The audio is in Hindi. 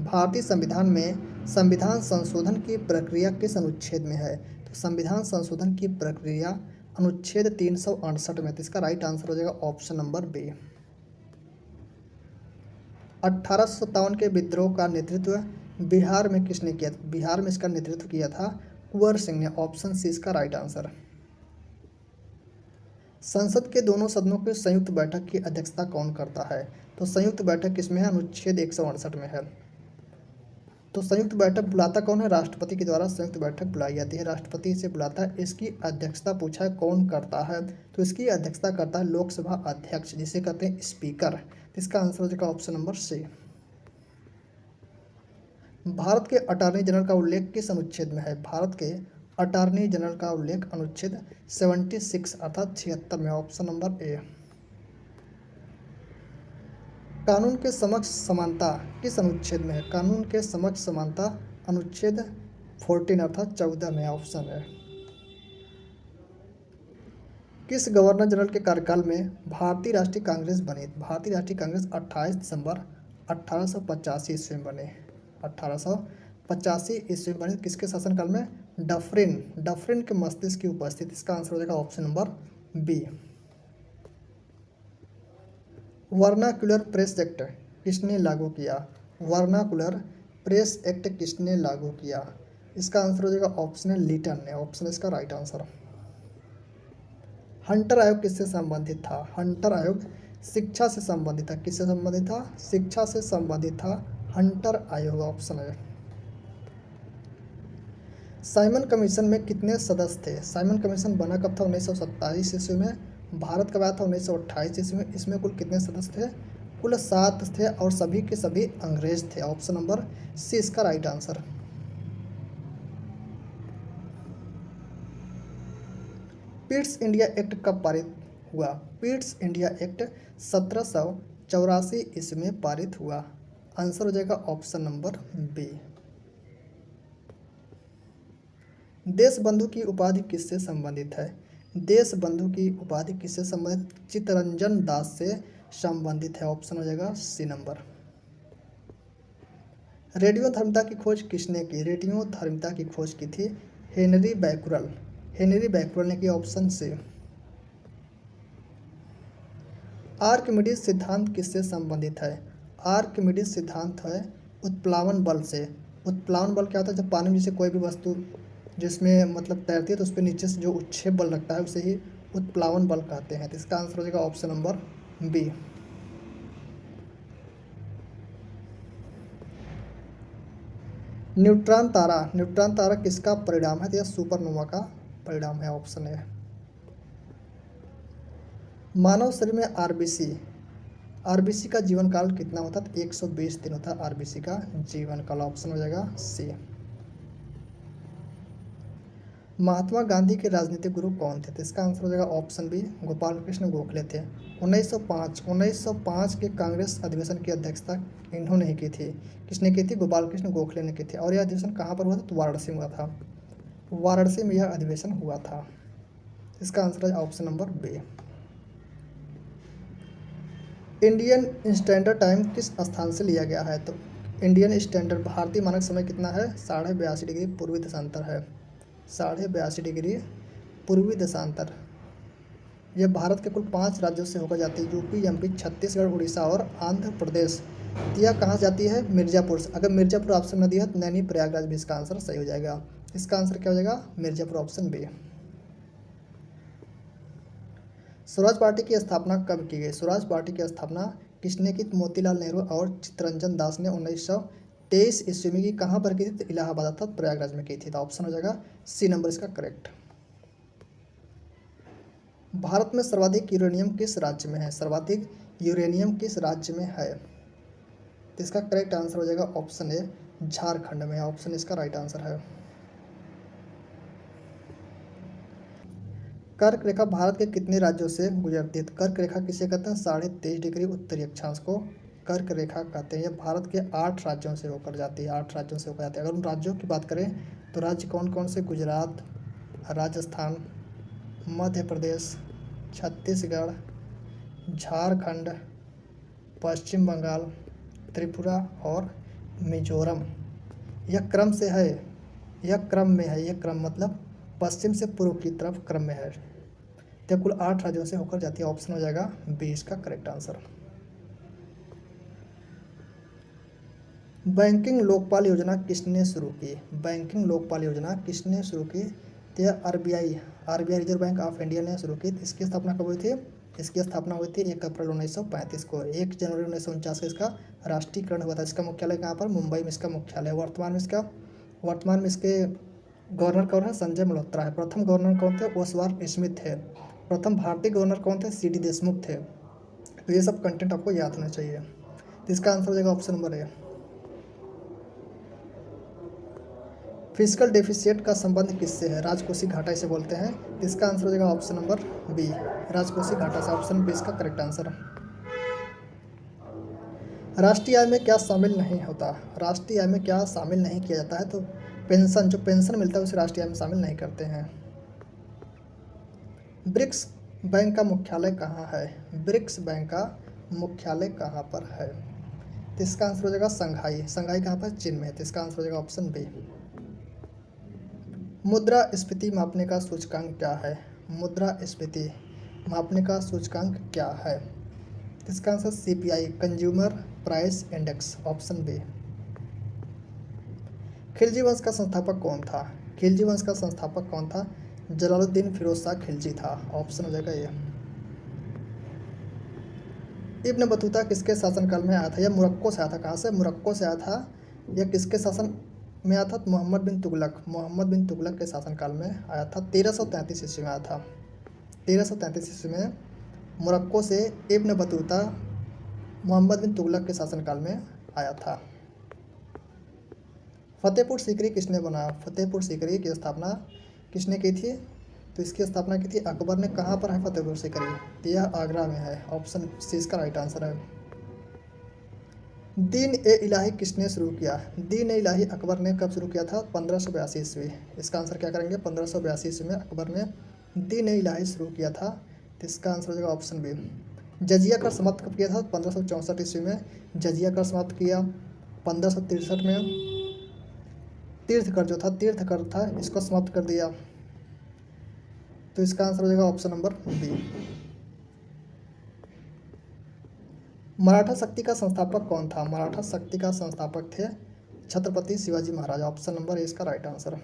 भारतीय संविधान में संविधान संशोधन की प्रक्रिया किस अनुच्छेद में है? तो संविधान संशोधन की प्रक्रिया अनुच्छेद 368 में। तो इसका राइट आंसर हो जाएगा ऑप्शन नंबर बी। 1857 के विद्रोह का नेतृत्व बिहार में किसने किया था? बिहार में इसका नेतृत्व किया था कुंवर सिंह ने। ऑप्शन सी इसका राइट आंसर। संसद के दोनों सदनों की संयुक्त बैठक की अध्यक्षता कौन करता है? तो संयुक्त बैठक किसमें है? अनुच्छेद 168 में है। तो संयुक्त बैठक बुलाता कौन है? राष्ट्रपति के द्वारा संयुक्त बैठक बुलाई जाती है, राष्ट्रपति से बुलाता है। इसकी अध्यक्षता पूछा है कौन करता है? तो इसकी अध्यक्षता करता है लोकसभा अध्यक्ष, जिसे कहते हैं स्पीकर। इसका आंसर हो जाएगा ऑप्शन नंबर सी। भारत के अटॉर्नी जनरल का उल्लेख किस अनुच्छेद में है? भारत के अटॉर्नी जनरल का उल्लेख अनुच्छेद 76 अर्थात 76 में। Option number A. कानून के समक्ष समानता किस अनुच्छेद में है? कानून के समक्ष समानता अनुच्छेद 14 अर्थात 14 में। ऑप्शन है। किस गवर्नर जनरल के कार्यकाल में भारतीय राष्ट्रीय कांग्रेस बनी? भारतीय राष्ट्रीय कांग्रेस 28 दिसंबर 1885 ईस्वी में बने। 1885 ईस्वी में बने। किसके शासनकाल में? डफरिन के मस्तिष्क की उपस्थिति। इसका आंसर हो जाएगा option number B. Vernacular press act किसने लागू किया? वर्नाकुलर प्रेस एक्ट किसने लागू किया? इसका आंसर हो जाएगा ऑप्शन लीटन ने। ऑप्शन इसका राइट आंसर। हंटर आयोग किससे संबंधित था? हंटर आयोग शिक्षा से संबंधित था। किससे संबंधित था? शिक्षा से संबंधित था हंटर आयोग। ऑप्शन है। साइमन कमीशन में कितने सदस्य थे? साइमन कमीशन बना कब था? 1927 ईस्वी में। भारत कब आया था? 1928 ईस्वी में। इसमें कुल कितने सदस्य थे? कुल 7 थे और सभी के सभी अंग्रेज थे। ऑप्शन नंबर सी इसका right answer. Pitt's India act कब पारित हुआ? पिट्स इंडिया एक्ट 1784 ईस्वी में पारित हुआ। आंसर हो जाएगा ऑप्शन नंबर बी। देश बंधु की उपाधि किससे संबंधित है? देश बंधु की उपाधि किससे संबंधित? चित्तरंजन दास से संबंधित है। ऑप्शन हो जाएगा सी नंबर। रेडियो धर्मिता की खोज किसने की? रेडियो धर्मिता की खोज की थी हेनरी बैकुरल। हेनरी बैकुरल ने की। ऑप्शन से। आर्किमिडीज सिद्धांत किससे संबंधित है? आर्किमिडीज सिद्धांत है उत्प्लावन बल से। उत्प्लावन बल क्या होता है? जब पानी में जैसे कोई भी वस्तु जिसमें मतलब तैरती है तो उस पर नीचे से जो उत्क्षेप बल लगता है उसे ही उत्प्लावन बल कहते हैं। तो इसका आंसर हो जाएगा ऑप्शन नंबर बी। न्यूट्रॉन तारा किसका परिणाम है? तो यह सुपरनोवा का परिणाम है। ऑप्शन है। मानव शरीर में आरबीसी का जीवन काल कितना होता है? 120 दिन होता है आरबीसी का जीवन काल। ऑप्शन हो जाएगा सी। महात्मा गांधी के राजनीतिक गुरु कौन थे? तो इसका आंसर हो जाएगा ऑप्शन बी। गोपाल कृष्ण गोखले थे। 1905 के कांग्रेस अधिवेशन की अध्यक्षता इन्होंने ही की थी। किसने की थी? गोपाल कृष्ण गोखले ने की थी। और यह अधिवेशन कहाँ पर हुआ था? तो वाराणसी में हुआ था। वाराणसी में यह अधिवेशन हुआ था। इसका आंसर है option number B. Indian standard time किस स्थान से लिया गया है? तो इंडियन स्टैंडर्ड भारतीय मानक समय कितना है? 82.5 डिग्री पूर्वी देशांतर है। 82.5 डिग्री पूर्वी देशांतर। यह भारत के कुल 5 राज्यों से होकर जाती है। यूपी, एमपी, छत्तीसगढ़, उड़ीसा और आंध्र प्रदेश। यह कहाँ जाती है? मिर्ज़ापुर से। अगर मिर्ज़ापुर ऑप्शन न दिया तो नैनी प्रयागराज भी इसका आंसर सही हो जाएगा। इसका आंसर क्या हो जाएगा? Mirzapur. Option B. Swaraj party की स्थापना कब की गई? स्वराज पार्टी की स्थापना किसने की? मोतीलाल नेहरू और चित्तरंजन दास ने 1923 ईस्वी में की। कहाँ पर की थी? तो इलाहाबाद अर्थात प्रयागराज में की थी। तो ऑप्शन हो जाएगा सी नंबर इसका करेक्ट। भारत में सर्वाधिक यूरेनियम किस राज्य में है? सर्वाधिक यूरेनियम किस राज्य में है? तो इसका करेक्ट आंसर हो जाएगा ऑप्शन ए, झारखंड में। ऑप्शन इसका राइट आंसर है। कर्क रेखा भारत के कितने राज्यों से गुजरती है? कर्क रेखा किसे कहते हैं? 23.5 डिग्री उत्तरी अक्षांश को कर्क रेखा कहते हैं। यह भारत के 8 राज्यों से होकर जाती है। 8 राज्यों से होकर जाती है। अगर उन राज्यों की बात करें तो राज्य कौन कौन से? गुजरात, राजस्थान, मध्य प्रदेश, छत्तीसगढ़, झारखंड, पश्चिम बंगाल, त्रिपुरा और मिजोरम। यह क्रम से है, यह क्रम में है, यह क्रम मतलब पश्चिम से पूर्व की तरफ क्रम में है। तो कुल 8 राज्यों से होकर जाती है। ऑप्शन हो जाएगा बी इसका करेक्ट आंसर। बैंकिंग लोकपाल योजना किसने शुरू की? बैंकिंग लोकपाल योजना किसने शुरू की? तो यह RBI reserve bank of India ने शुरू की। इसकी स्थापना कब हुई थी? इसकी स्थापना हुई थी 1 अप्रैल 1935 को। 1 जनवरी 1949 को इसका राष्ट्रीयकरण हुआ था। इसका मुख्यालय कहाँ पर? मुंबई में इसका मुख्यालय। वर्तमान में इसके गवर्नर कौन है? संजय मल्होत्रा है। प्रथम गवर्नर कौन थे? ओसवाल स्मिथ थे। प्रथम भारतीय गवर्नर कौन थे? सी डी देशमुख थे। तो ये सब कंटेंट आपको याद होना चाहिए। तो इसका आंसर हो जाएगा option number A. Physical deficit का संबंध किससे है? राजकोषीय घाटा इसे बोलते हैं। इसका आंसर हो जाएगा ऑप्शन नंबर बी, राजकोषीय घाटा से। ऑप्शन बी इसका करेक्ट आंसर। राष्ट्रीय आय में क्या शामिल नहीं होता? राष्ट्रीय आय में क्या शामिल नहीं किया जाता है? तो पेंशन, जो पेंशन मिलता है उसे राष्ट्रीय आय में शामिल नहीं करते हैं। ब्रिक्स बैंक का मुख्यालय कहाँ है? ब्रिक्स बैंक का मुख्यालय कहाँ पर है? तो इसका आंसर हो जाएगा संघाई। संघाई कहाँ पर? चीन में है। तो इसका आंसर हो जाएगा ऑप्शन बी। मुद्रास्फीति मापने का सूचकांक क्या है? मुद्रास्फीति मापने का सूचकांक क्या है? इसका answer CPI, consumer price index. Option B. Khilji वंश का संस्थापक कौन था? खिलजी वंश का संस्थापक कौन था? जलालुद्दीन फिरोज शाह खिलजी था। ऑप्शन हो जाएगा ये। इब्न बतूता किसके शासनकाल में आया था? यह मोरक्को से आया था। कहाँ से? मोरक्को से आया था। यह किसके शासन में आया था? मोहम्मद बिन तुगलक के शासनकाल में आया था। 1333 ईस्वी में आया था। 1333 ईस्वी में मोरक्को से इब्न बतूता मोहम्मद बिन तुगलक के शासनकाल में आया था। फतेहपुर सीकरी किसने बनाया? फतेहपुर सीकरी की स्थापना किसने की थी? तो इसकी स्थापना की थी अकबर ने। कहाँ पर है फतेहपुर सीकरी? तो यह आगरा में है। ऑप्शन सी इसका राइट आंसर है। दीन ए इलाही किसने शुरू किया? दीन ए इलाही अकबर ने कब शुरू किया था? 1582 ईस्वी। इसका आंसर क्या करेंगे? 1582 ईस्वी में अकबर ने दीन ए इलाही शुरू किया था। तो इसका आंसर हो जाएगा ऑप्शन बी। जजिया कर समाप्त कब किया था? 1564 ईस्वी में जजिया कर समाप्त किया। 1563 में तीर्थकर जो था, तीर्थकर था, इसको समाप्त कर दिया। तो इसका आंसर हो जाएगा ऑप्शन नंबर बी। मराठा शक्ति का संस्थापक कौन था? मराठा शक्ति का संस्थापक थे Chhatrapati Shivaji Maharaj. Option number A इसका राइट आंसर।